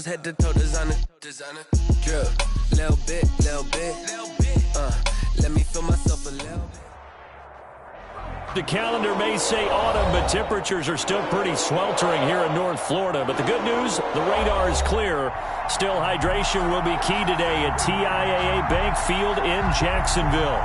Head to toe designer, drip, little bit, let me feel myself a little bit. The calendar may say autumn, but temperatures are still pretty sweltering here in North Florida. But the good news, the radar is clear. Still, hydration will be key today at TIAA Bank Field in Jacksonville.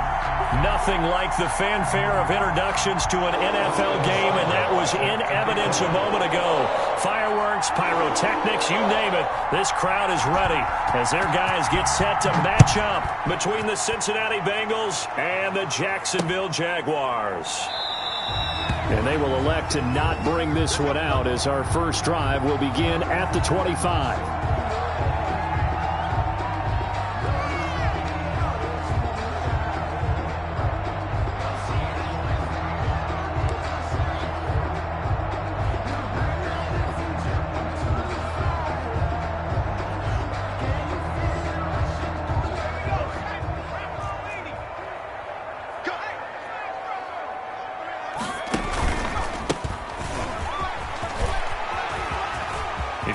Nothing like the fanfare of introductions to an NFL game, and that was in evidence a moment ago. Fireworks, pyrotechnics, you name it. This crowd is ready as their guys get set to match up between the Cincinnati Bengals and the Jacksonville Jaguars. And they will elect to not bring this one out as our first drive will begin at the 25.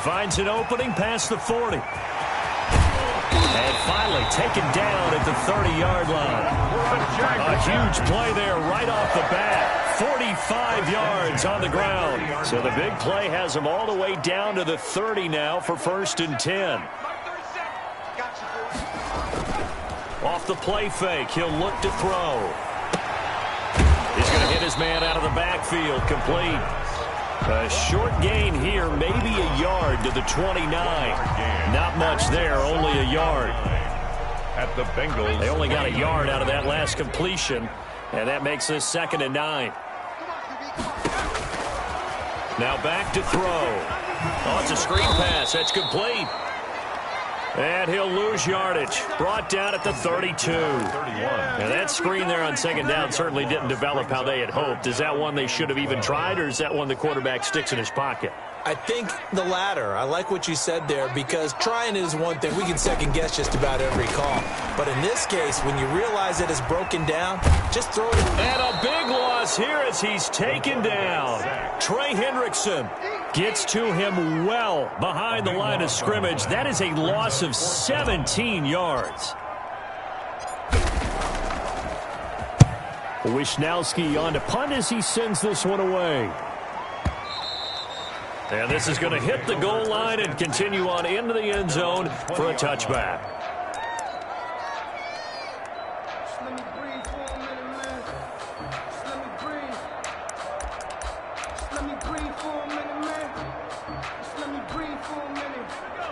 Finds an opening past the 40. And finally taken down at the 30-yard line. A huge play there right off the bat. 45 yards on the ground. So the big play has him all the way down to the 30 now for 1st and 10. Off the play fake, he'll look to throw. He's going to hit his man out of the backfield, complete. A short gain here, maybe a yard to the 29. Not much there, only a yard. At the Bengals, they only got a yard out of that last completion, and that makes this 2nd and 9. Now back to throw. Oh, it's a screen pass. That's complete. And he'll lose yardage. Brought down at the 32. Now that screen there on 2nd down certainly didn't develop how they had hoped. Is that one they should have even tried, or is that one the quarterback sticks in his pocket? I think the latter. I like what you said there, because trying is one thing. We can second-guess just about every call. But in this case, when you realize that it's broken down, just throw it. And a big loss here as he's taken down. Trey Hendrickson gets to him well behind the line of scrimmage. That is a loss of 17 yards. Wisnowski on to punt as he sends this one away. And this is going to hit the goal line and continue on into the end zone for a touchback.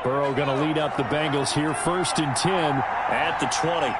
Burrow going to lead up the Bengals here, 1st and 10 at the 20.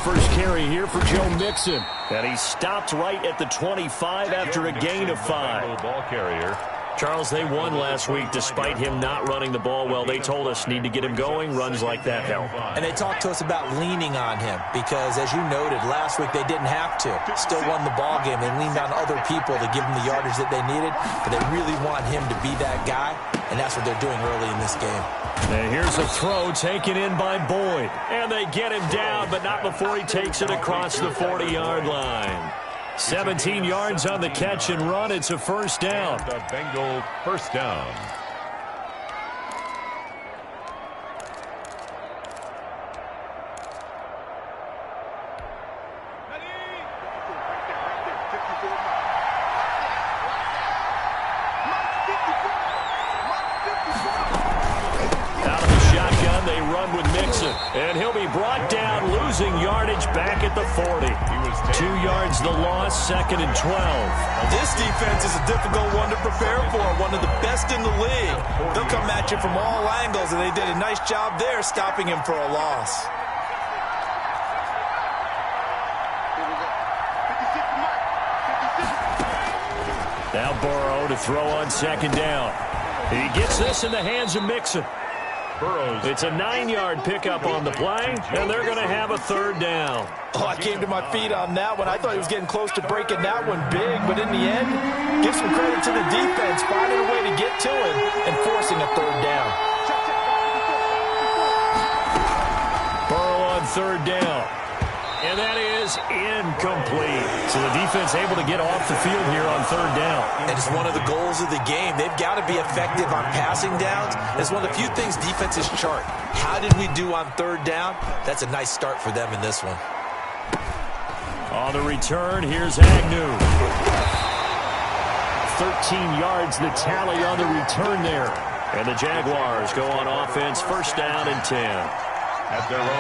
First carry here for Joe Mixon. And he stopped right at the 25 after a gain of 5. Ball carrier. Charles, they won last week despite him not running the ball well. They told us need to get him going. Runs like that help. And they talked to us about leaning on him because, as you noted, last week they didn't have to. Still won the ball game. They leaned on other people to give them the yardage that they needed. But they really want him to be that guy, and that's what they're doing early in this game. And here's a throw taken in by Boyd. And they get him down, but not before he takes it across the 40-yard line. 17 yards on the catch and run. It's a 1st down. The Bengal 1st down. Out of the shotgun, they run with Mixon. And he'll be brought down, losing yardage back at the 40. 2 yards the loss, 2nd and 12. This defense is a difficult one to prepare for, one of the best in the league. They'll come at you from all angles, and they did a nice job there stopping him for a loss. Now Burrow to throw on 2nd down. He gets this in the hands of Mixon. It's a 9-yard pickup on the play, and they're going to have a 3rd down. Oh, I came to my feet on that one. I thought he was getting close to breaking that one big, but in the end, give some credit to the defense, finding a way to get to him and forcing a 3rd down. Burrow on 3rd down. And that is incomplete. So the defense able to get off the field here on third down. And it's one of the goals of the game. They've got to be effective on passing downs. It's one of the few things defenses chart. How did we do on third down? That's a nice start for them in this one. On the return, here's Agnew. 13 yards the tally on the return there. And the Jaguars go on offense, first down and 10.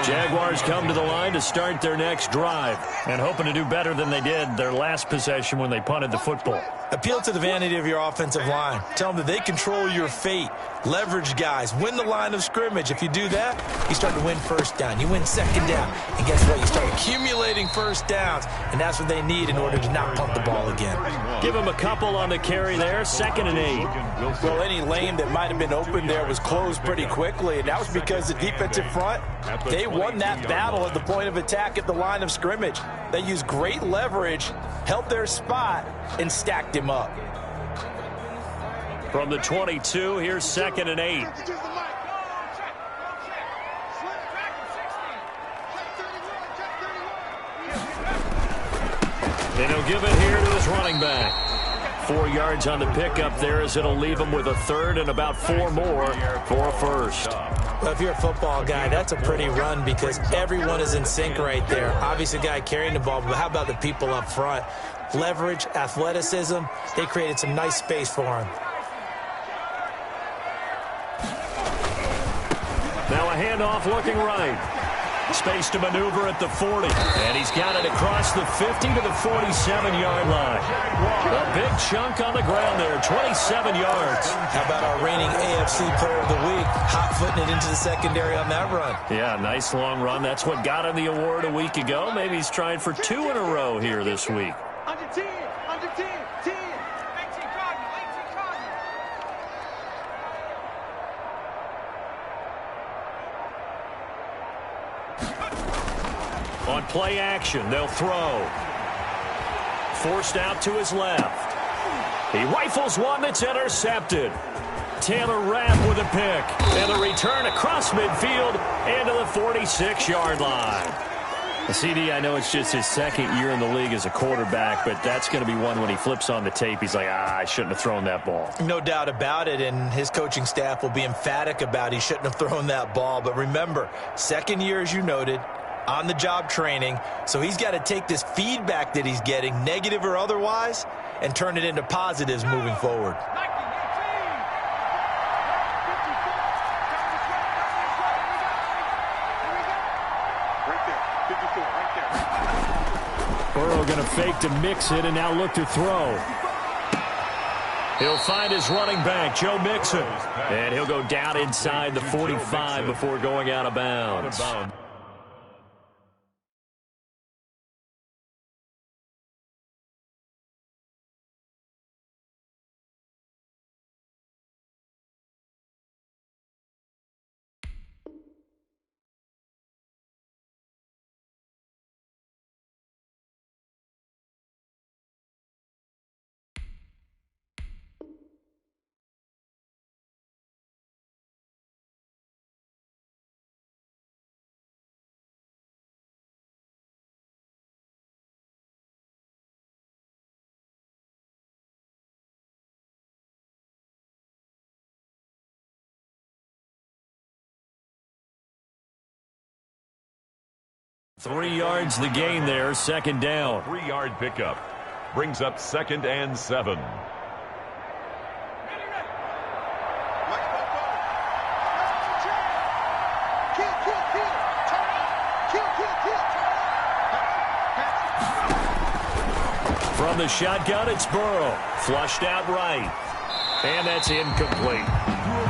Jaguars come to the line to start their next drive and hoping to do better than they did their last possession when they punted the football. Appeal to the vanity of your offensive line. Tell them that they control your fate. Leverage guys. Win the line of scrimmage. If you do that, you start to win first down. You win second down. And guess what? You start accumulating first downs. And that's what they need in order to not punt the ball again. Give them a couple on the carry there. 2nd and 8. Well, any lane that might have been open there was closed pretty quickly. And that was because the defensive front, they won that battle at the point of attack at the line of scrimmage. They used great leverage, held their spot, and stacked him up. From the 22, here's 2nd and 8. And he'll give it here to his running back. 4 yards on the pickup there as it'll leave him with a third and about 4 more for a first. Well, if you're a football guy, that's a pretty run because everyone is in sync right there. Obviously, the guy carrying the ball, but how about the people up front? Leverage, athleticism, they created some nice space for him. Now a handoff looking right. Space to maneuver at the 40. And he's got it across the 50 to the 47-yard line. A big chunk on the ground there, 27 yards. How about our reigning AFC Player of the Week, hot-footing it into the secondary on that run? Yeah, nice long run. That's what got him the award a week ago. Maybe he's trying for 2 in a row here this week. Under 10, 10, 18 Cardinals, 18 Cardinals. On play action, they'll throw. Forced out to his left. He rifles one that's intercepted. Taylor Rapp with a pick. And a return across midfield and to the 46-yard line. CD, I know it's just his 2nd year in the league as a quarterback, but that's going to be one when he flips on the tape. He's like, I shouldn't have thrown that ball. No doubt about it, and his coaching staff will be emphatic about he shouldn't have thrown that ball. But remember, 2nd year, as you noted, on-the-job training, so he's got to take this feedback that he's getting, negative or otherwise, and turn it into positives moving forward. Burrow going to fake to mix it and now look to throw. He'll find his running back, Joe Mixon. And he'll go down inside the 45 before going out of bounds. Three yards the gain there, 2nd down. 3-yard pickup brings up 2nd and 7. From the shotgun, it's Burrow. Flushed out right. And that's incomplete.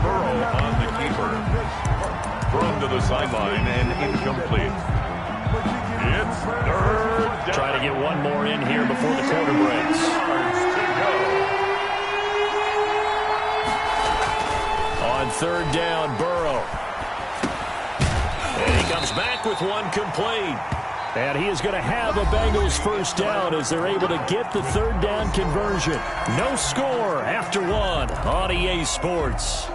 Burrow on the keeper. Thrown to the sideline and incomplete. It's 3rd down. Try to get one more in here before the quarter breaks. On 3rd down, Burrow. And he comes back with one complete. And he is going to have a Bengals first down as they're able to get the 3rd down conversion. No score after 1 on EA Sports.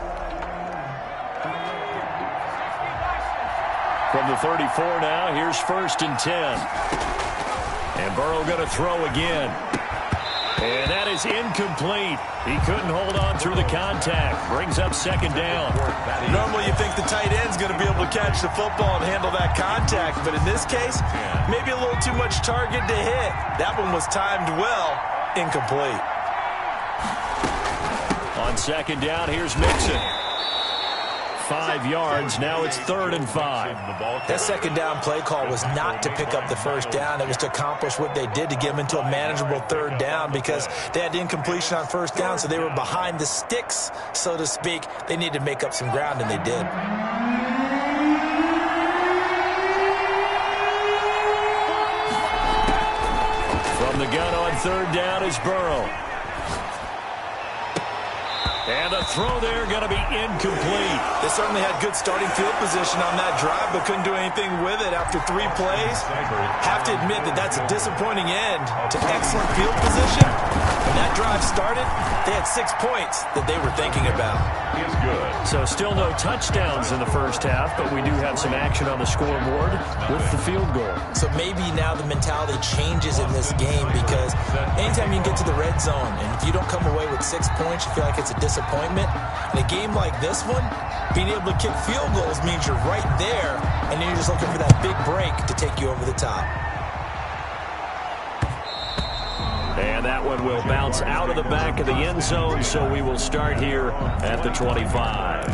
From the 34 now, here's 1st and 10. And Burrow going to throw again. And that is incomplete. He couldn't hold on through the contact. Brings up 2nd down. Normally you think the tight end's going to be able to catch the football and handle that contact. But in this case, maybe a little too much target to hit. That one was timed well. Incomplete. On 2nd down, here's Mixon. 5 yards. Now it's 3rd and 5. That 2nd down play call was not to pick up the 1st down. It was to accomplish what they did to get them into a manageable 3rd down because they had incompletion on 1st down, so they were behind the sticks, so to speak. They needed to make up some ground, and they did. From the gun on 3rd down is Burrow. And the throw there going to be incomplete. They certainly had good starting field position on that drive, but couldn't do anything with it after 3 plays. Have to admit that that's a disappointing end to excellent field position. When that drive started, they had 6 points that they were thinking about. So still no touchdowns in the 1st half, but we do have some action on the scoreboard with the field goal. So maybe now the mentality changes in this game because anytime you can get to the red zone, and if you don't come away with 6 points, you feel like it's a disappointment. In a game like this one, being able to kick field goals means you're right there, and then you're just looking for that big break to take you over the top. And that one will bounce out of the back of the end zone, so we will start here at the 25.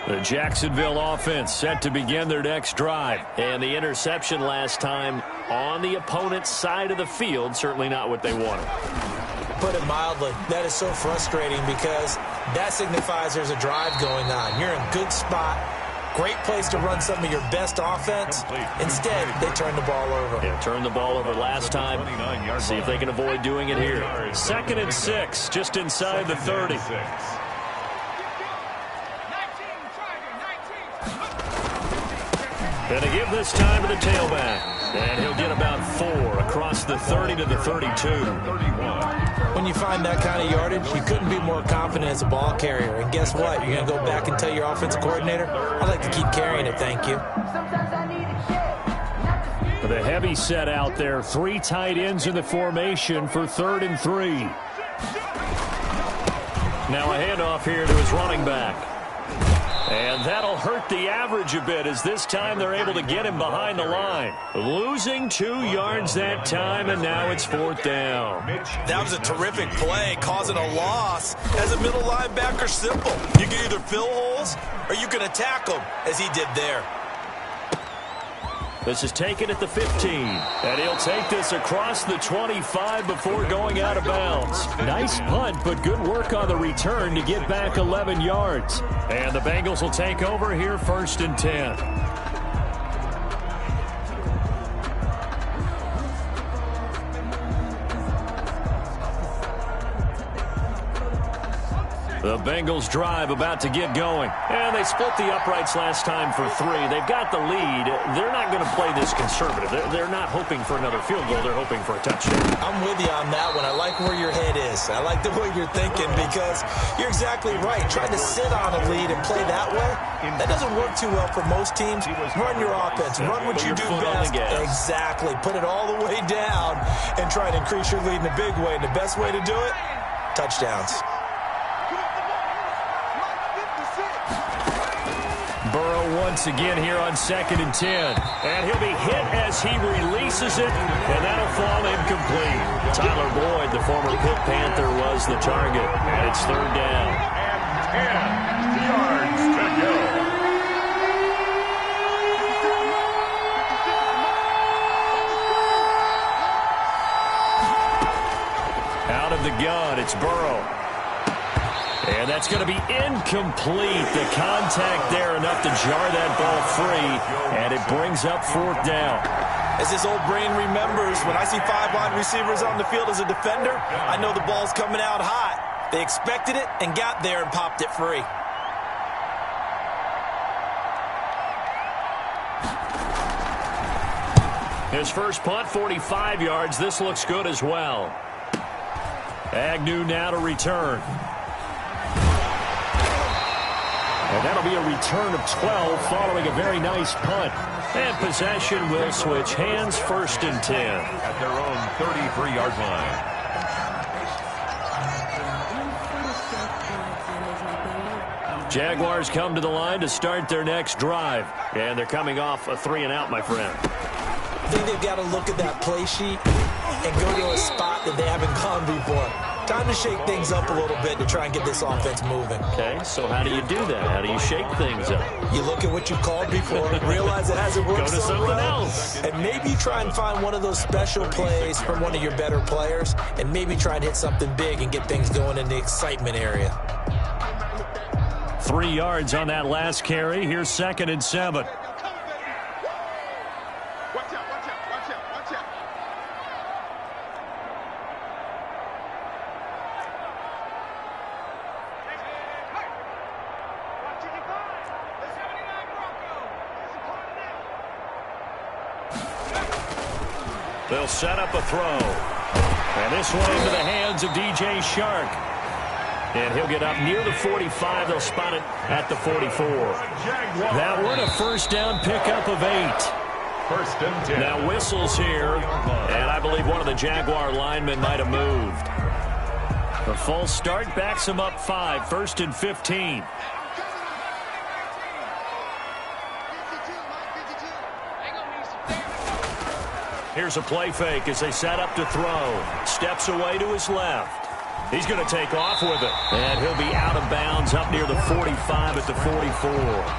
The Jacksonville offense set to begin their next drive. And the interception last time on the opponent's side of the field, certainly not what they wanted. Put it mildly, that is so frustrating because that signifies there's a drive going on. You're in a good spot. Great place to run some of your best offense. Instead, they turn the ball over. Yeah, turned the ball over last time. See if they can avoid doing it here. 2nd and 6, just inside the 30. And they give this time to the tailback. And he'll get about 4 across the 30 to the 32. When you find that kind of yardage, you couldn't be more confident as a ball carrier. And guess what? You're going to go back and tell your offensive coordinator, I'd like to keep carrying it, thank you. The heavy set out there. 3 tight ends in the formation for 3rd and 3. Now a handoff here to his running back. And that'll hurt the average a bit as this time they're able to get him behind the line. Losing 2 yards that time, and now it's 4th down. That was a terrific play, causing a loss. As a middle linebacker, simple. You can either fill holes or you can attack them, as he did there. This is taken at the 15, and he'll take this across the 25 before going out of bounds. Nice punt, but good work on the return to get back 11 yards. And the Bengals will take over here 1st and 10. The Bengals drive about to get going. And they split the uprights last time for 3. They've got the lead. They're not going to play this conservative. They're not hoping for another field goal. They're hoping for a touchdown. I'm with you on that one. I like where your head is. I like the way you're thinking because you're exactly right. Trying to sit on a lead and play that way, that doesn't work too well for most teams. Run your offense. Run what you do best. Exactly. Put it all the way down and try to increase your lead in a big way. And the best way to do it, touchdowns. Burrow once again here on 2nd and 10. And he'll be hit as he releases it, and that'll fall incomplete. Tyler Boyd, the former Pitt Panther, was the target. And it's 3rd down. And 10 yards to go. Out of the gun, it's Burrow. And that's going to be incomplete. The contact there enough to jar that ball free, and it brings up 4th down. As his old brain remembers, when I see 5 wide receivers on the field as a defender, I know the ball's coming out hot. They expected it and got there and popped it free. His first punt, 45 yards. This looks good as well. Agnew now to return. And that'll be a return of 12 following a very nice punt. And possession will switch hands, 1st and 10. At their own 33-yard line. Jaguars come to the line to start their next drive. And they're coming off a 3-and-out, my friend. I think they've got to look at that play sheet and go to a spot that they haven't gone before. Time to shake things up a little bit to try and get this offense moving. Okay, so how do you do that? How do you shake things up? You look at what you called before, realize it hasn't worked Go to so something well, else. and maybe try and find one of those special plays from one of your better players, and maybe try and hit something big and get things going in the excitement area. 3 yards on that last carry. Here's 2nd and 7. Watch out, watch out, watch out, watch out. Watch it divide. The 79 Broncos. They'll set up a throw. And this one into the hands of DJ Shark. And he'll get up near the 45. They'll spot it at the 44. That one a first down pickup of 8. 1st and 10. Now whistles here. And I believe one of the Jaguar linemen might have moved. The false start backs him up 5. 1st and 15. Here's a play fake as they set up to throw. Steps away to his left. He's going to take off with it. And he'll be out of bounds up near the 45 at the 44.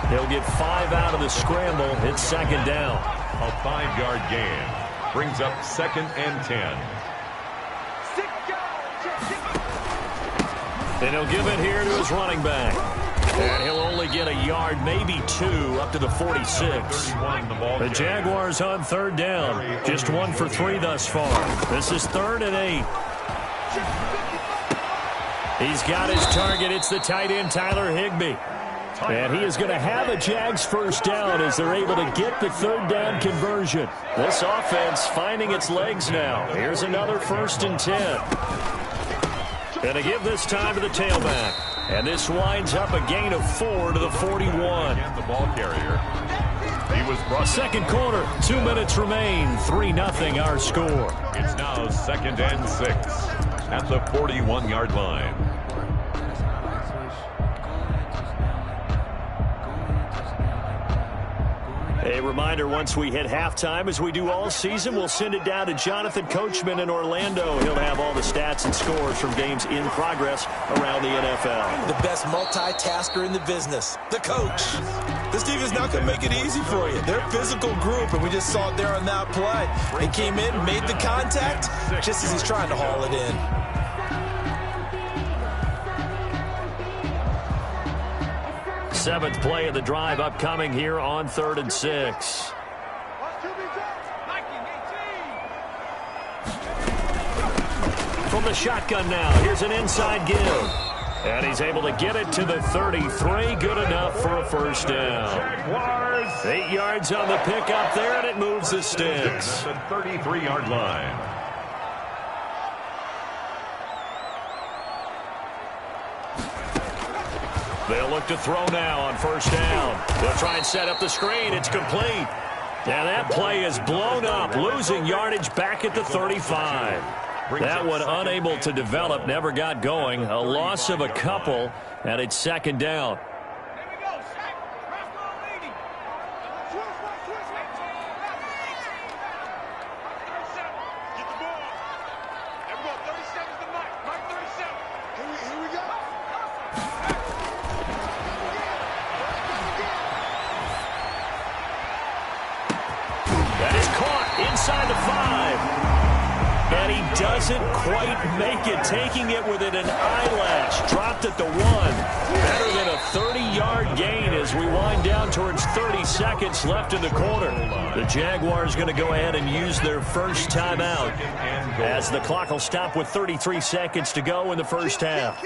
He'll get 5 out of the scramble. It's 2nd down. A 5-yard gain. Brings up 2nd and 10. And he'll give it here to his running back. And he'll only get a yard, maybe 2, up to the 46. The Jaguars on 3rd down. Just 1 for 3 thus far. This is 3rd and 8. He's got his target. It's the tight end, Tyler Higbee. And he is going to have a Jags first down as they're able to get the 3rd down conversion. This offense finding its legs now. Here's another 1st and 10. Going to give this time to the tailback. And this winds up a gain of 4 to the 41. The ball carrier. He was brought. 2nd quarter, 2 minutes remain. 3-0 our score. It's now 2nd and 6 at the 41-yard line. A reminder, once we hit halftime, as we do all season, we'll send it down to Jonathan Coachman in Orlando. He'll have all the stats and scores from games in progress around the NFL. The best multitasker in the business, the coach. This team is not going to make it easy for you. They're a physical group, and we just saw it there on that play. They came in, made the contact, just as he's trying to haul it in. Seventh play of the drive upcoming here on 3rd and 6. From the shotgun now, here's an inside give. And he's able to get it to the 33. Good enough for a first down. 8 yards on the pickup there, and it moves the sticks. At the 33-yard line. They'll look to throw now on first down. They'll try and set up the screen. It's complete. And that play is blown up, losing yardage back at the 35. That one unable to develop, never got going. A loss of a couple, and it's 2nd down. Inside the 5. And he doesn't quite make it, taking it within an eyelash. Dropped at the 1. Better than a 30-yard gain as we wind down towards 30 seconds left in the quarter. The Jaguars going to go ahead and use their first timeout as the clock will stop with 33 seconds to go in the first half.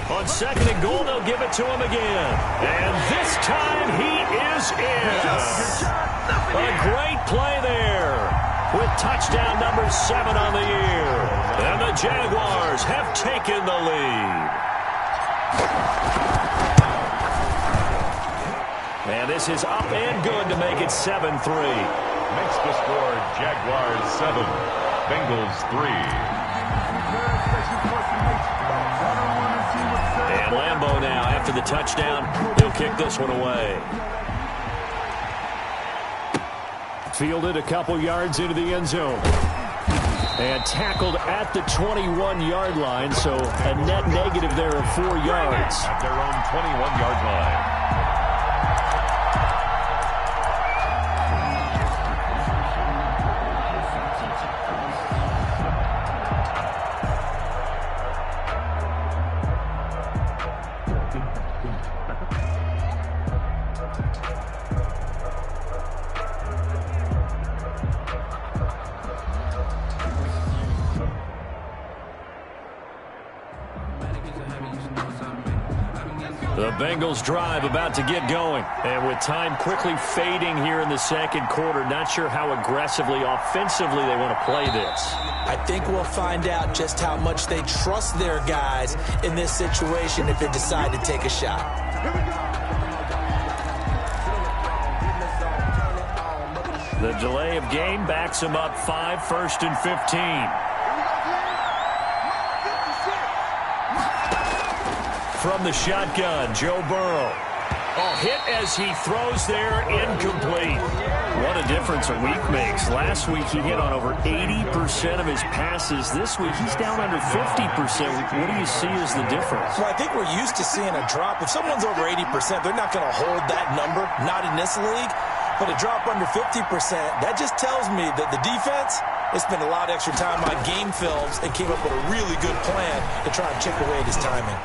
On 2nd and goal, they'll give it to him again. And this time he is in. A great play there. with touchdown number 7 on the year. And the Jaguars have taken the lead. And this is up and good to make it 7-3. Makes the score Jaguars 7, Bengals 3. And Lambeau now, after the touchdown, he'll kick this one away. Fielded a couple yards into the end zone. And tackled at the 21-yard line, so a net negative there of 4 yards. At their own 21-yard line. The Bengals drive about to get going. And with time quickly fading here in the second quarter, not sure how aggressively, offensively they want to play this. I think we'll find out just how much they trust their guys in this situation if they decide to take a shot. The delay of game backs them up 5, 1st and 15. From the shotgun, Joe Burrow. Oh, hit as he throws there, incomplete. What a difference a week makes. Last week he hit on over 80% of his passes. This week he's down under 50%. What do you see as the difference? Well, I think we're used to seeing a drop. If someone's over 80%, they're not going to hold that number, not in this league. But a drop under 50%, that just tells me that the defense has spent a lot of extra time on game films and came up with a really good plan to try and chip away at his timing.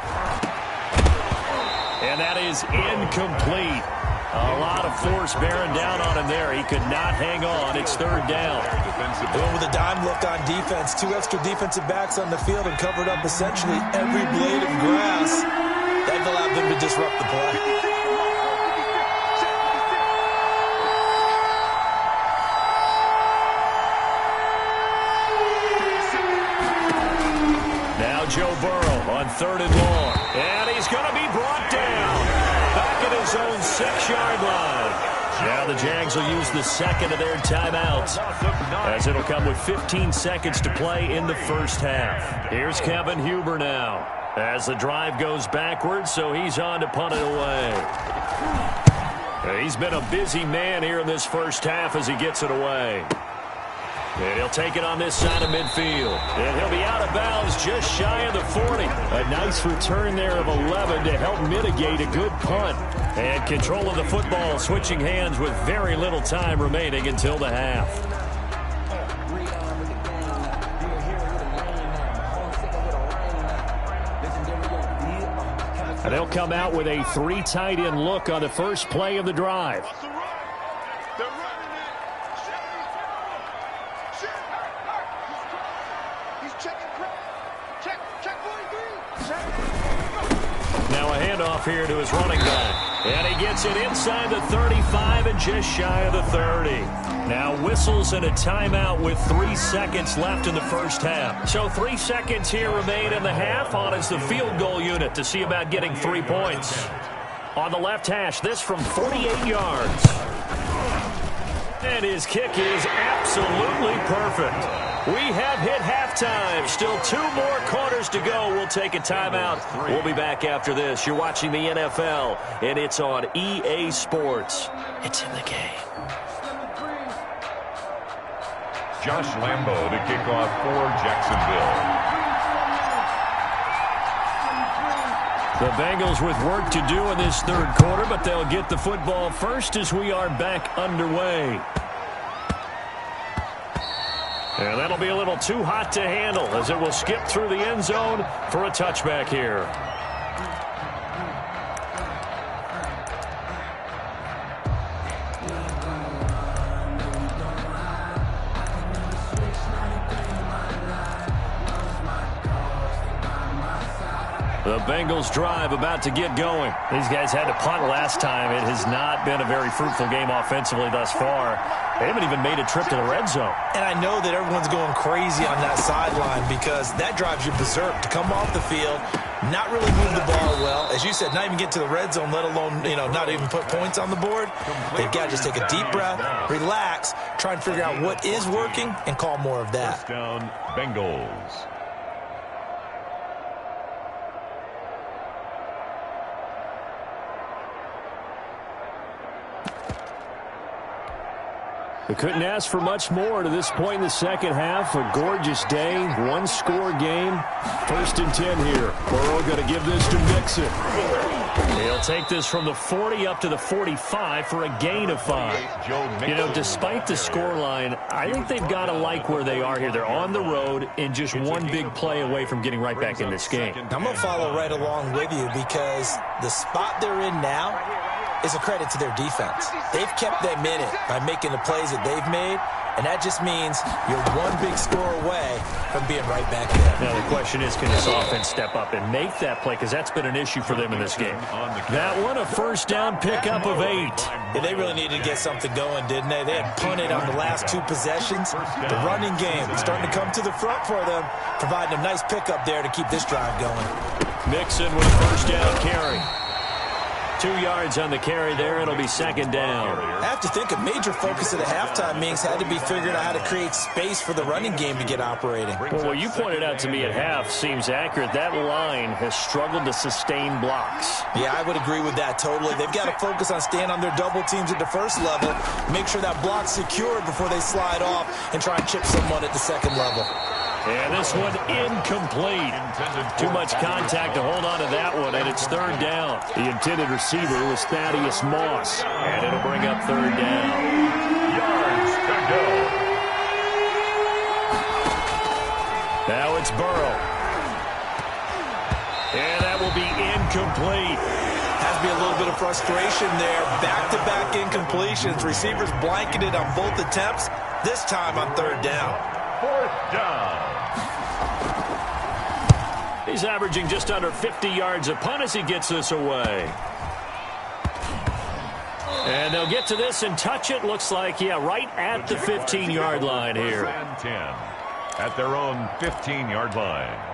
And that is incomplete. A lot of force bearing down on him there. He could not hang on. It's 3rd down. Going with a dime look on defense. 2 extra defensive backs on the field and covered up essentially every blade of grass. That allowed them to disrupt the play. Now Joe Burrow on 3rd and long. And he's going to be brought down. Back at his own 6-yard line. Now the Jags will use the second of their timeouts, as it'll come with 15 seconds to play in the first half. Here's Kevin Huber now, as the drive goes backwards, so he's on to punt it away. He's been a busy man here in this first half as he gets it away. And he'll take it on this side of midfield. And he'll be out of bounds just shy of the 40. A nice return there of 11 to help mitigate a good punt. And control of the football switching hands with very little time remaining until the half. And they'll come out with a 3 tight end look on the first play of the drive. Now a handoff here to his running back. And he gets it inside the 35 and just shy of the 30. Now whistles and a timeout with 3 seconds left in the first half. So 3 seconds here remain in the half. On is the field goal unit to see about getting 3 points. On the left hash, this from 48 yards. And his kick is absolutely perfect. We have hit halftime. Still 2 more quarters to go. We'll take a timeout. We'll be back after this. You're watching the NFL, and it's on EA Sports. It's in the game. Josh Lambeau to kick off for Jacksonville. The Bengals with work to do in this 3rd quarter, but they'll get the football first as we are back underway. And that'll be a little too hot to handle as it will skip through the end zone for a touchback here. The Bengals drive about to get going. These guys had to punt last time. It has not been a very fruitful game offensively thus far. They haven't even made a trip to the red zone. And I know that everyone's going crazy on that sideline because that drives you berserk to come off the field, not really move the ball well. As you said, not even get to the red zone, let alone, not even put points on the board. They've got to just take a deep breath, relax, try and figure out what is working, and call more of that. First down, Bengals. We couldn't ask for much more to this point in the second half. A gorgeous day, one-score game. 1st and 10 here. Burrow going to give this to Mixon. He'll take this from the 40 up to the 45 for a gain of 5. Despite the scoreline, I think they've got to like where they are here. They're on the road and just one big play away from getting right back in this game. I'm going to follow right along with you because the spot they're in now is a credit to their defense. They've kept them in it by making the plays that they've made, and that just means you're one big score away from being right back there. Now the question is, can this offense step up and make that play? Because that's been an issue for them in this game. That one, a first down pickup of 8. Yeah, they really needed to get something going, didn't they? They had punted on the last 2 possessions. The running game is starting to come to the front for them, providing a nice pickup there to keep this drive going. Mixon with a first down carry. 2 yards on the carry there. It'll be 2nd down. I have to think a major focus of the halftime meetings had to be figuring out how to create space for the running game to get operating. Well, what you pointed out to me at half seems accurate. That line has struggled to sustain blocks. Yeah, I would agree with that totally. They've got to focus on staying on their double teams at the first level, make sure that block's secured before they slide off and try and chip someone at the second level. And this one incomplete. Too much contact to hold on to that one, and it's 3rd down. The intended receiver was Thaddeus Moss, and it'll bring up 3rd down. Yards to go. Now it's Burrow. And that will be incomplete. Has to be a little bit of frustration there. Back-to-back incompletions. Receivers blanketed on both attempts, this time on 3rd down. 4th down. He's averaging just under 50 yards a punt as he gets this away. And they'll get to this and touch it. Looks like, right at the 15-yard line here. 10 at their own 15-yard line.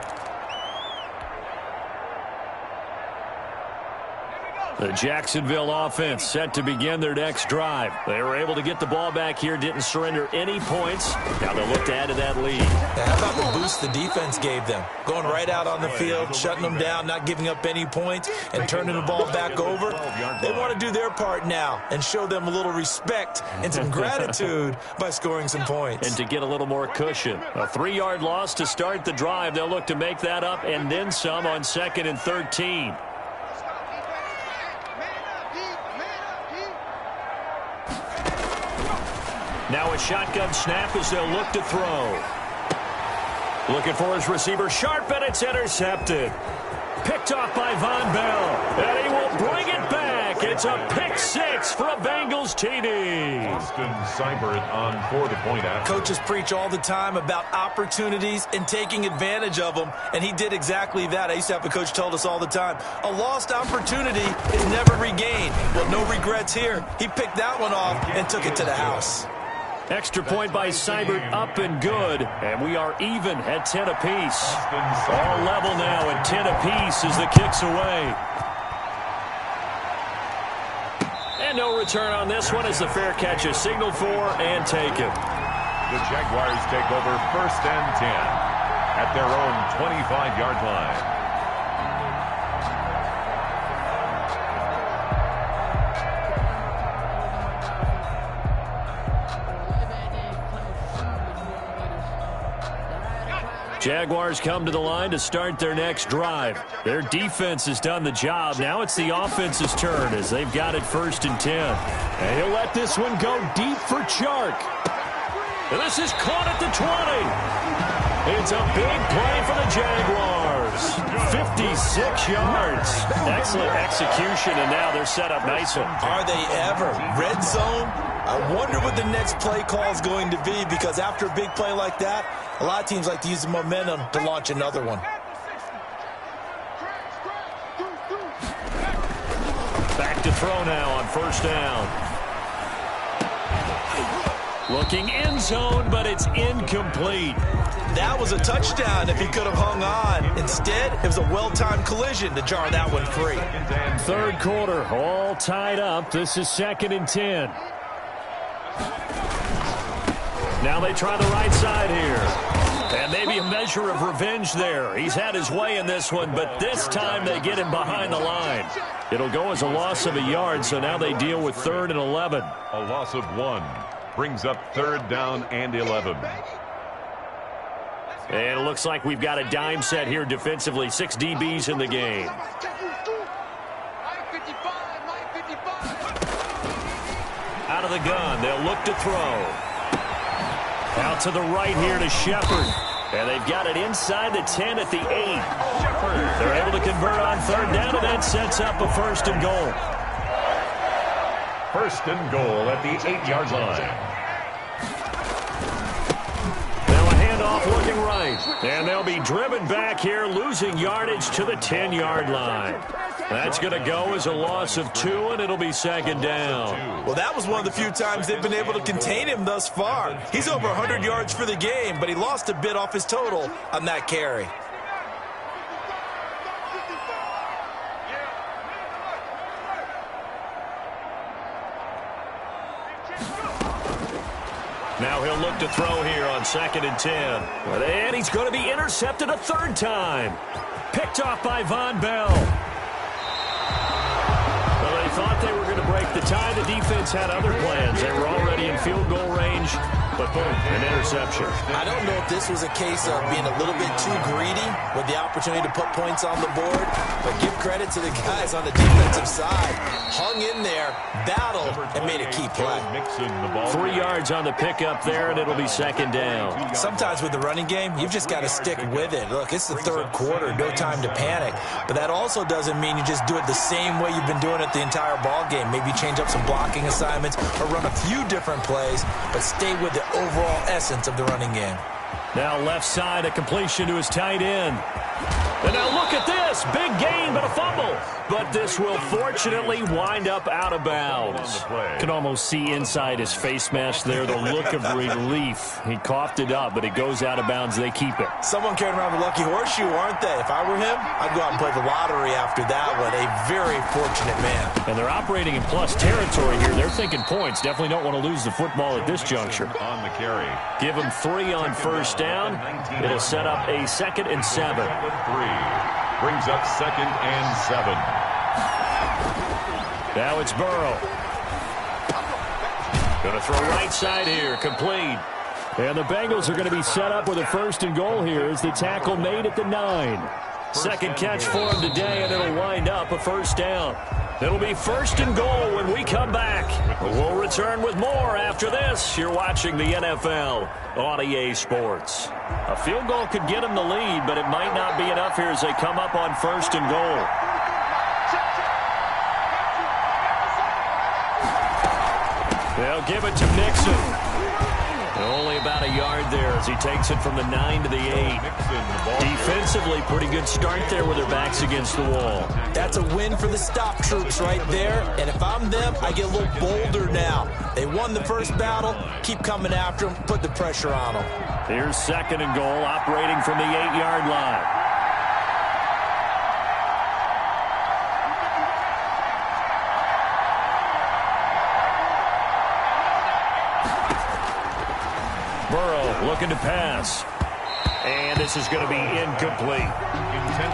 The Jacksonville offense set to begin their next drive. They were able to get the ball back here, didn't surrender any points. Now they'll look to add to that lead. Now, how about the boost the defense gave them? Going right out on the field, shutting them down, not giving up any points, and turning the ball back over. They want to do their part now and show them a little respect and some gratitude by scoring some points. And to get a little more cushion. A 3-yard loss to start the drive. They'll look to make that up and then some on 2nd and 13. Now a shotgun snap as they'll look to throw. Looking for his receiver, Sharp, and it's intercepted. Picked off by Von Bell, and he will bring it back. It's a pick 6 for a Bengals TD. Austin Seibert on for the point after. Coaches preach all the time about opportunities and taking advantage of them, and he did exactly that. I used to have a coach told us all the time, a lost opportunity is never regained. Well, no regrets here. He picked that one off and took it to the house. Extra point by Seibert, up and good. And we are even at 10 apiece. All level now at 10 apiece as the kick's away. And no return on this one as the fair catch is signaled for and taken. The Jaguars take over 1st and 10 at their own 25-yard line. Jaguars come to the line to start their next drive. Their defense has done the job. Now it's the offense's turn as they've got it 1st and 10. And he'll let this one go deep for Chark. And this is caught at the 20. It's a big play for the Jaguars. 56 yards. Excellent execution, and now they're set up nicely. Are they ever? Red zone? I wonder what the next play call is going to be, because after a big play like that, a lot of teams like to use the momentum to launch another one. Back to throw now on 1st down. Looking end zone, but it's incomplete. That was a touchdown if he could have hung on. Instead, it was a well-timed collision to jar that one free. Third quarter, all tied up. This is 2nd and 10. Now they try the right side here. And maybe a measure of revenge there. He's had his way in this one, but this time they get him behind the line. It'll go as a loss of a yard, so now they deal with 3rd and 11. A loss of 1 brings up 3rd down and 11. And it looks like we've got a dime set here defensively. 6 DBs in the game. Out of the gun, they'll look to throw. Out to the right here to Shepard. And they've got it inside the 10 at the 8. They're able to convert on 3rd down, and that sets up a 1st and goal. 1st and goal at the 8-yard line. Now a handoff looking right. And they'll be driven back here, losing yardage to the 10-yard line. That's going to go as a loss of 2, and it'll be 2nd down. Well, that was one of the few times they've been able to contain him thus far. He's over 100 yards for the game, but he lost a bit off his total on that carry. Now he'll look to throw here on 2nd and 10. And he's going to be intercepted a 3rd time. Picked off by Von Bell. Well, they thought they were going to break the tie. The defense had other plans. They were already in field goal range, but boom, an interception. I don't know if this was a case of being a little bit too greedy with the opportunity to put points on the board, but give credit to the guys on the defensive side. Hung in there, battled, and made a key play. 3 yards on the pickup there, and it'll be 2nd down. Sometimes with the running game, you've just got to stick with it. Look, it's the 3rd quarter, no time to panic. But that also doesn't mean you just do it the same way you've been doing it the entire ball game. Maybe change up some blocking assignments or run a few different plays, but stay with the overall essence of the running game. Now left side, a completion to his tight end. And now look at this. Big gain, but a fumble. But this will fortunately wind up out of bounds. Can almost see inside his face mask there the look of relief. He coughed it up, but it goes out of bounds. They keep it. Someone carrying around the lucky horseshoe, aren't they? If I were him, I'd go out and play the lottery after that one. A very fortunate man. And they're operating in plus territory here. They're thinking points. Definitely don't want to lose the football at this juncture. On the carry. Give them 3 on 1st down. It'll set up a 2nd and 7. 3 brings up 2nd and 7. Now it's Burrow. Going to throw right side here, complete. And the Bengals are going to be set up with a 1st and goal here as the tackle made at the 9. Second catch for him today, and it'll wind up a 1st down. It'll be 1st and goal when we come back. We'll return with more after this. You're watching the NFL on EA Sports. A field goal could get them the lead, but it might not be enough here as they come up on 1st and goal. They'll give it to Mixon. Only about a yard there as he takes it from the 9 to the 8. Defensively, pretty good start there with their backs against the wall. That's a win for the stop troops right there. And if I'm them, I get a little bolder now. They won the first battle. Keep coming after them. Put the pressure on them. Here's 2nd and goal, operating from the 8-yard line. Burrow looking to pass. And this is going to be incomplete.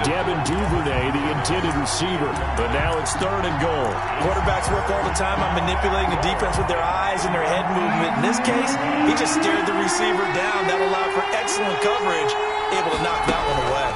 Devin Duvernay, the intended receiver. But now it's 3rd and goal. Quarterbacks work all the time on manipulating the defense with their eyes and their head movement. In this case, he just stared the receiver down. That allowed for excellent coverage, able to knock that one away.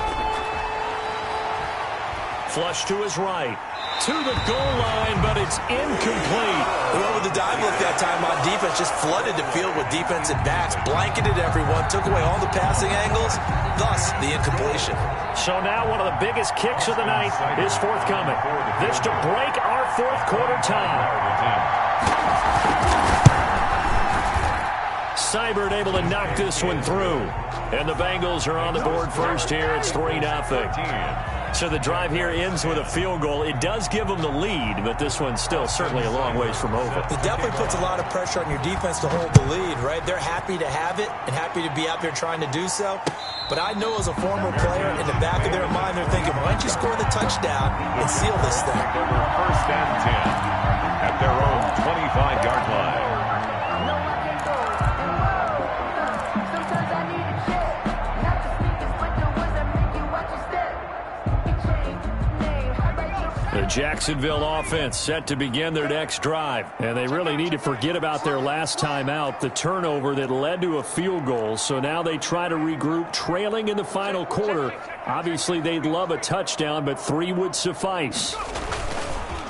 Flush to his right. To the goal line, but it's incomplete. They went with the dive look that time on defense, just flooded the field with defensive backs, blanketed everyone, took away all the passing angles, thus the incompletion. So now one of the biggest kicks of the night is forthcoming. This to break our 4th quarter tie. Seibert able to knock this one through. And the Bengals are on the board first here. It's 3-0. So the drive here ends with a field goal. It does give them the lead, but this one's still certainly a long ways from over. It definitely puts a lot of pressure on your defense to hold the lead, right? They're happy to have it and happy to be out there trying to do so. But I know as a former player, in the back of their mind, they're thinking, why don't you score the touchdown and seal this thing? First and 10 at their own 25-yard line. The Jacksonville offense set to begin their next drive. And they really need to forget about their last time out, the turnover that led to a field goal. So now they try to regroup, trailing in the final quarter. Obviously, they'd love a touchdown, but 3 would suffice.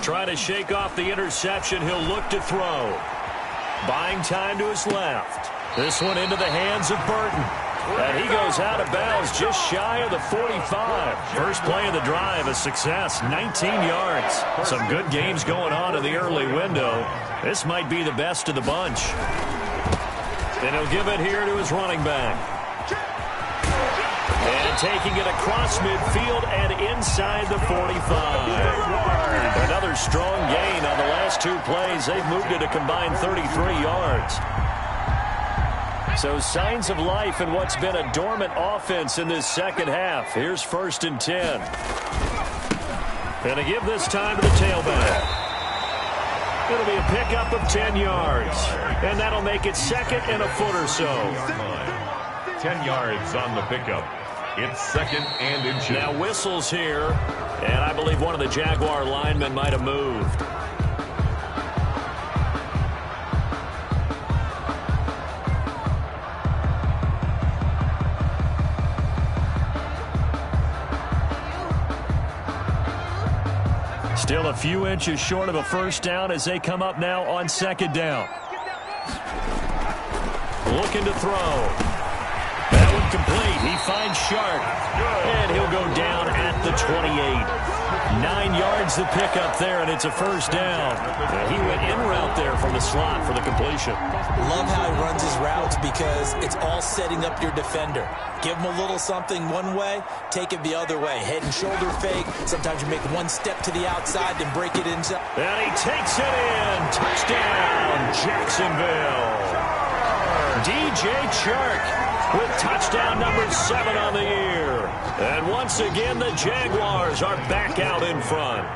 Trying to shake off the interception. He'll look to throw. Buying time to his left. This one into the hands of Burton. And he goes out of bounds just shy of the 45. First play of the drive, a success, 19 yards. Some good games going on in the early window. This might be the best of the bunch. And he'll give it here to his running back. And taking it across midfield and inside the 45. Another strong gain on the last 2 plays. They've moved it a combined 33 yards. So signs of life in what's been a dormant offense in this second half. Here's 1st and 10. And to give this time to the tailback. It'll be a pickup of 10 yards. And that'll make it 2nd and a foot or so. 10 yards on the pickup. It's 2nd and inches. Now whistles here. And I believe one of the Jaguar linemen might have moved. Still a few inches short of a first down as they come up now on 2nd down. Looking to throw. That one complete. He finds Sharp. And he'll go down at the 28. 9 yards the pickup there, and it's a first down. He went in route there from the slot for the completion. Love how he runs his routes because it's all setting up your defender. Give him a little something one way, take it the other way. Head and shoulder fake. Sometimes you make one step to the outside, then break it inside. And he takes it in. Touchdown, Jacksonville. DJ Chark with touchdown number 7 on the year. And once again, the Jaguars are back out in front.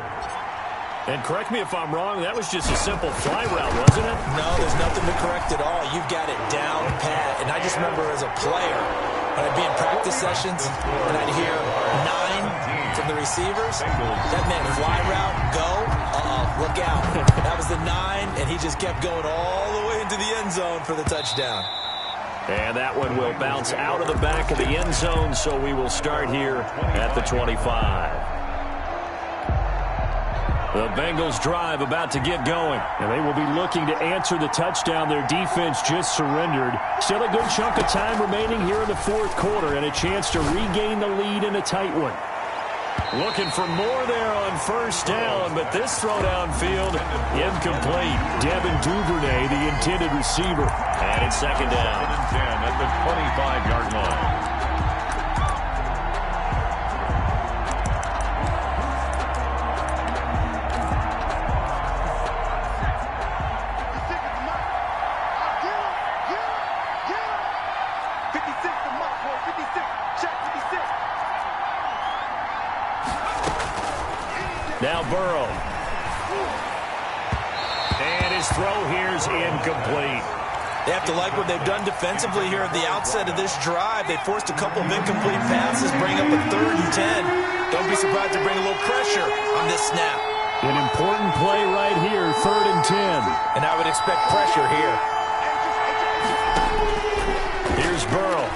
And correct me if I'm wrong, that was just a simple fly route, wasn't it? No, there's nothing to correct at all. You've got it down pat. And I just remember as a player, when I'd be in practice sessions and I'd hear 9 from the receivers, that meant fly route, go, look out. That was the 9, and he just kept going all the way into the end zone for the touchdown. And that one will bounce out of the back of the end zone, so we will start here at the 25. The Bengals drive about to get going, and they will be looking to answer the touchdown their defense just surrendered. Still a good chunk of time remaining here in the 4th quarter and a chance to regain the lead in a tight one. Looking for more there on first down, but this throw downfield incomplete. Devin Duvernay, the intended receiver, and it's 2nd down. 10 at the 25-yard line. Now Burrow. And his throw here is incomplete. They have to like what they've done defensively here at the outset of this drive. They forced a couple of incomplete passes, bring up a 3rd and 10. Don't be surprised to bring a little pressure on this snap. An important play right here, 3rd and 10. And I would expect pressure here. Here's Burrow.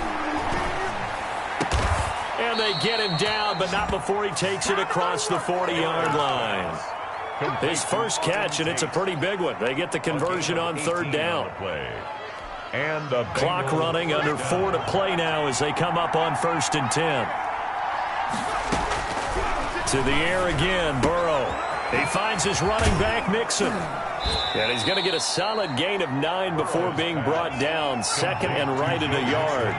And they get him down, but not before he takes it across the 40-yard line. His first catch, and it's a pretty big one. They get the conversion on 3rd down. And the clock running, under 4 to play now as they come up on 1st and 10. To the air again, Burrow. He finds his running back, Mixon. And he's going to get a solid gain of 9 before being brought down. 2nd and right at a yard.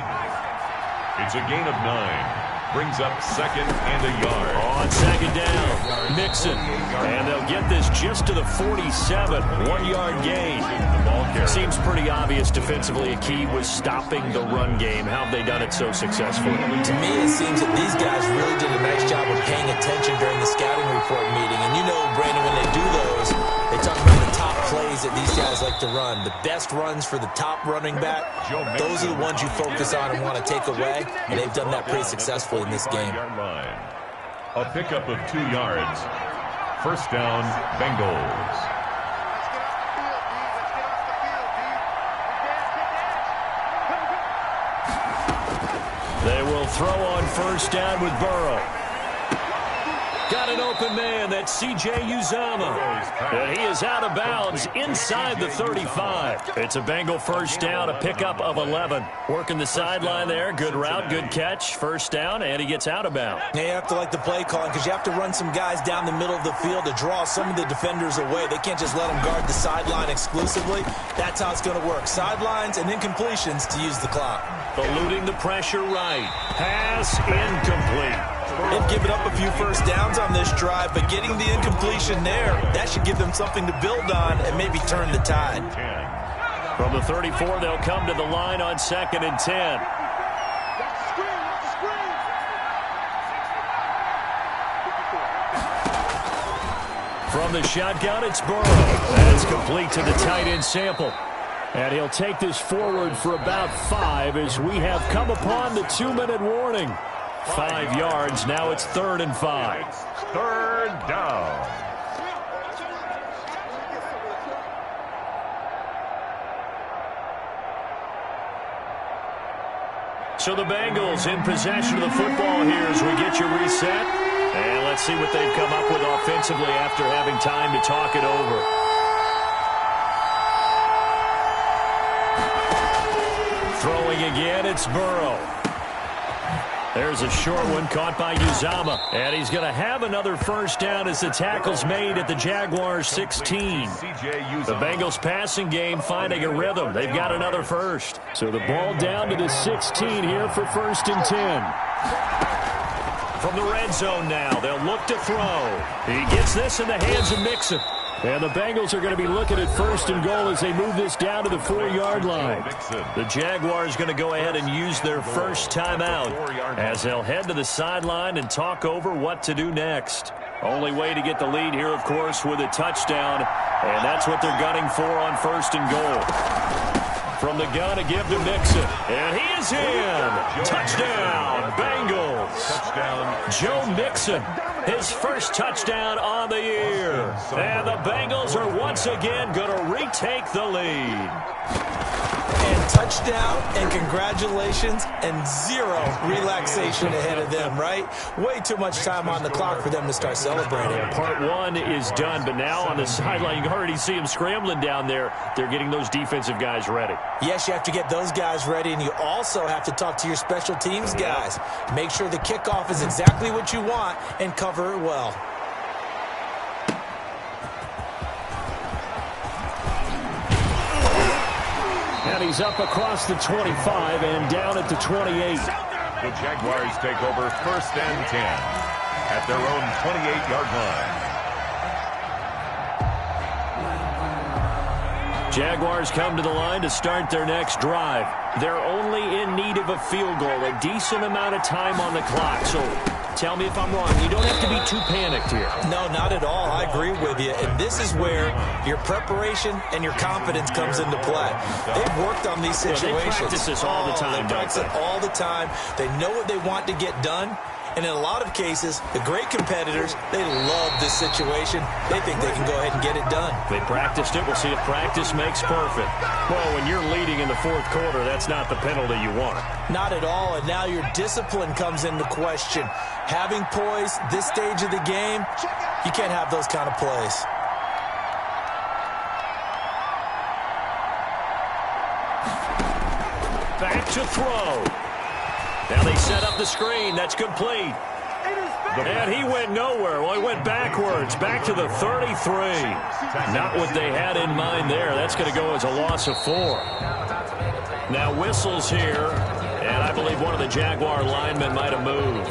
It's a gain of 9. Brings up 2nd and a yard. On second down, Mixon. And they'll get this just to the 47, 1-yard gain. Seems pretty obvious defensively a key was stopping the run game. How have they done it so successfully? To me, it seems that these guys really did a nice job of paying attention during the scouting report meeting. And you know, Brandon, when they do those, they talk about the top plays that these guys like to run. The best runs for the top running back, those are the ones you focus on and want to take away. And they've done that pretty successfully in this game. A pickup of 2 yards. First down, Bengals. They will throw on first down with Burrow. Got an open man. That's C.J. Uzomah. And he is out of bounds inside the 35. It's a Bengal first down, a pickup of 11. Working the sideline there. Good route, good catch. First down, and he gets out of bounds. You have to like the play calling because you have to run some guys down the middle of the field to draw some of the defenders away. They can't just let them guard the sideline exclusively. That's how it's going to work. Sidelines and incompletions to use the clock. Eluding the pressure right. Pass incomplete. They've given up a few first downs on this drive, but getting the incompletion there, that should give them something to build on and maybe turn the tide. From the 34, they'll come to the line on 2nd and 10. From the shotgun, it's Burrow. That's complete to the tight end Sample. And he'll take this forward for about 5 as we have come upon the 2-minute warning. 5 yards. Now it's 3rd and 5. Third down. So the Bengals in possession of the football here as we get you reset. And let's see what they've come up with offensively after having time to talk it over. Throwing again, it's Burrow. There's a short one caught by Uzomah. And he's going to have another first down as the tackle's made at the Jaguars' 16. The Bengals passing game finding a rhythm. They've got another first. So the ball down to the 16 here for 1st and 10. From the red zone now, they'll look to throw. He gets this in the hands of Mixon. And the Bengals are going to be looking at 1st and goal as they move this down to the 4-yard line. The Jaguars going to go ahead and use their first timeout as they'll head to the sideline and talk over what to do next. Only way to get the lead here, of course, with a touchdown. And that's what they're gunning for on 1st and goal. From the gun to give to Mixon. And he is in. Touchdown, Bengals. Touchdown, Joe Mixon. His first touchdown on the year. And the Bengals are once again going to retake the lead. And touchdown and congratulations and 0 relaxation ahead of them, right? Way too much time on the clock for them to start celebrating. Part 1 is done, but now on the sideline, you can already see them scrambling down there. They're getting those defensive guys ready. Yes, you have to get those guys ready, and you also have to talk to your special teams guys. Make sure the kickoff is exactly what you want and cover it well. And he's up across the 25 and down at the 28. The Jaguars take over 1st and 10 at their own 28-yard line. Jaguars come to the line to start their next drive. They're only in need of a field goal, a decent amount of time on the clock. So tell me if I'm wrong. You don't have to be too panicked here. No, not at all. I agree with you. And this is where your preparation and your confidence comes into play. They've worked on these situations. They practice this all the time, They practice it all the time. They know what they want to get done. And in a lot of cases, the great competitors, they love this situation. They think they can go ahead and get it done. They practiced it. We'll see if practice makes perfect. Well, when you're leading in the 4th quarter, that's not the penalty you want. Not at all, and now your discipline comes into question. Having poise this stage of the game, you can't have those kind of plays. Back to throw. Now they set up the screen. That's complete. And he went nowhere. Well, he went backwards, back to the 33. Not what they had in mind there. That's going to go as a loss of 4. Now whistles here, and I believe one of the Jaguar linemen might have moved.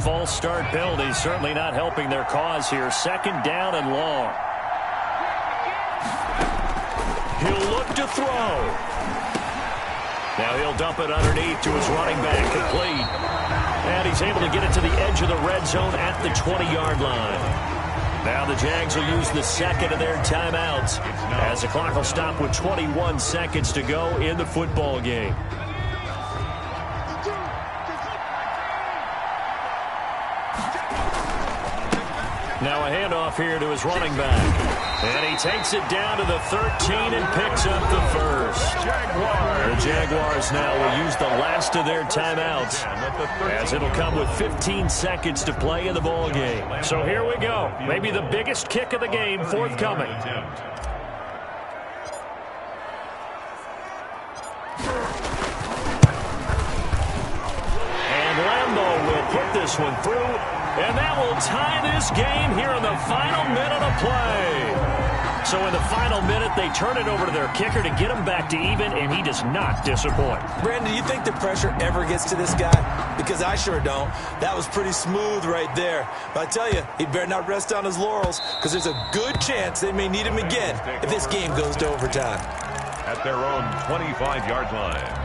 false start penalty certainly not helping their cause here. Second down and long. He'll look to throw. Now he'll dump it underneath to his running back, complete. And he's able to get it to the edge of the red zone at the 20-yard line. Now the Jags will use the second of their timeouts as the clock will stop with 21 seconds to go in the football game. Now a handoff here to his running back. And he takes it down to the 13 and picks up the first. The Jaguars now will use the last of their timeouts as it'll come with 15 seconds to play in the ball game. So here we go. Maybe the biggest kick of the game forthcoming. And Lambeau will put this one through. And that will tie this game here in the final minute of play. So in the final minute, they turn it over to their kicker to get him back to even, and he does not disappoint. Brandon, do you think the pressure ever gets to this guy? Because I sure don't. That was pretty smooth right there. But I tell you, he better not rest on his laurels, because there's a good chance they may need him again if this game goes to overtime. At their own 25-yard line.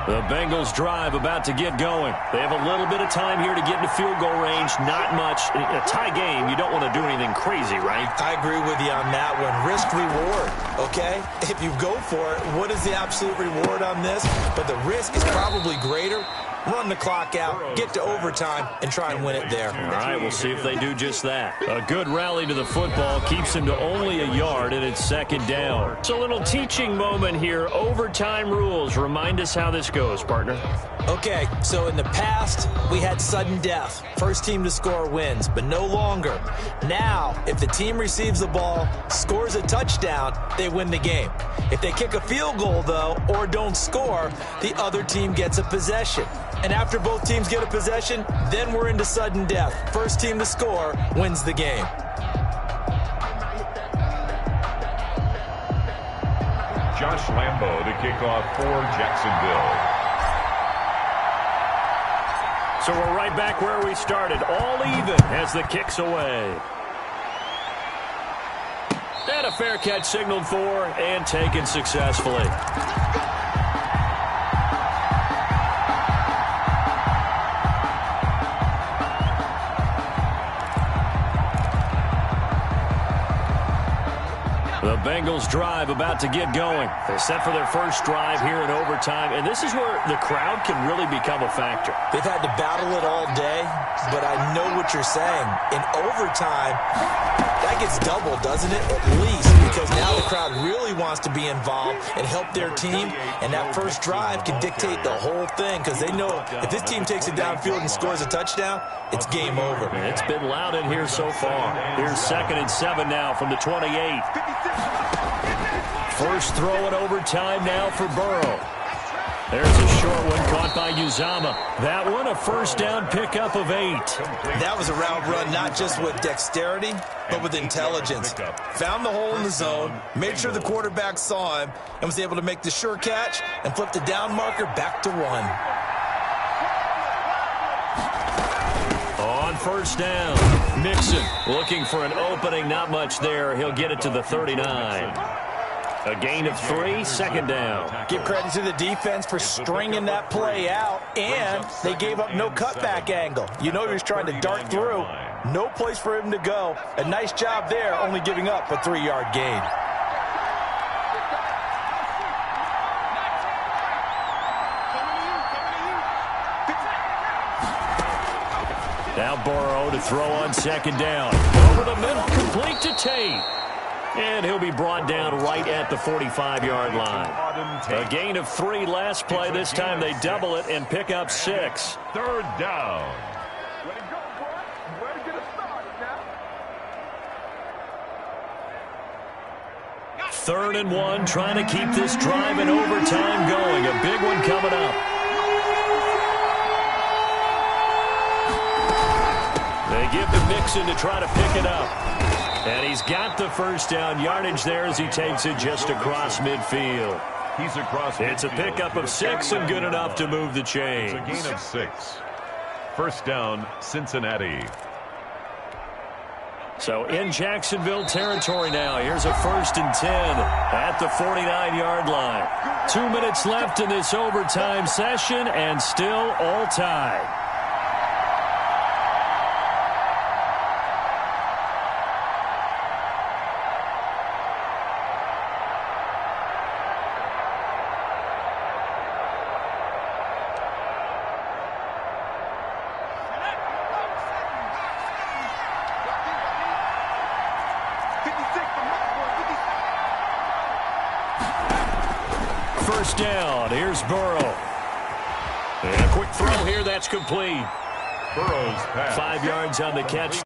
The Bengals drive about to get going. They have a little bit of time here to get into field goal range. Not much. In a tie game, you don't want to do anything crazy, right? I agree with you on that one. Risk reward, okay? If you go for it, what is the absolute reward on this? But the risk is probably greater. Run the clock out, get to overtime, and try and win it there. All right, we'll see if they do just that. A good rally to the football keeps him to only a yard, and it's second down. It's a little teaching moment here. Overtime rules. Remind us how this goes, partner. Okay, so in the past, we had sudden death. First team to score wins, but no longer. Now, if the team receives the ball, scores a touchdown, they win the game. If they kick a field goal, though, or don't score, the other team gets a possession. And after both teams get a possession, then we're into sudden death. First team to score wins the game. Josh Lambeau to kick off for Jacksonville. So we're right back where we started, all even as the kick's away. And a fair catch signaled for and taken successfully. The Bengals drive about to get going. They're set for their first drive here in overtime, and this is where the crowd can really become a factor. They've had to battle it all day, but I know what you're saying. In overtime, that gets doubled, doesn't it? At least, because now the crowd really wants to be involved and help their team, and that first drive can dictate the whole thing, because they know if this team takes it downfield and scores a touchdown, it's game over. It's been loud in here so far. Here's 2nd and 7 now from the 28. First throw in overtime now for Burrow. There's a short one caught by Uzama. That one a first down pickup of 8. That was a route run not just with dexterity, but with intelligence. Found the hole in the zone, made sure the quarterback saw him, and was able to make the sure catch and flip the down marker back to 1. On first down, Mixon looking for an opening. Not much there. He'll get it to the 39. A gain of 3, second down. Give credit to the defense for stringing that play out, and they gave up no cutback angle. You know he was trying to dart through. No place for him to go. A nice job there, only giving up a 3-yard gain. Now Burrow to throw on second down. Over the middle, complete to Tate. And he'll be brought down right at the 45-yard line. A gain of 3 last play. This time they double it and pick up 6. Third down. Way to go, boy. Way to get a start now. 3rd and 1, trying to keep this drive in overtime going. A big one coming up. give to Mixon to try to pick it up. And he's got the first down yardage there as he takes it just across midfield. He's across It's a pickup of 6 and good enough to move the chains. It's a gain of 6. First down, Cincinnati. So in Jacksonville territory now. Here's a 1st and 10 at the 49-yard line. 2 minutes left in this overtime session and still all tied. First down. Here's Burrow. And a quick throw here. That's complete. Burrow's pass. 5 yards on the catch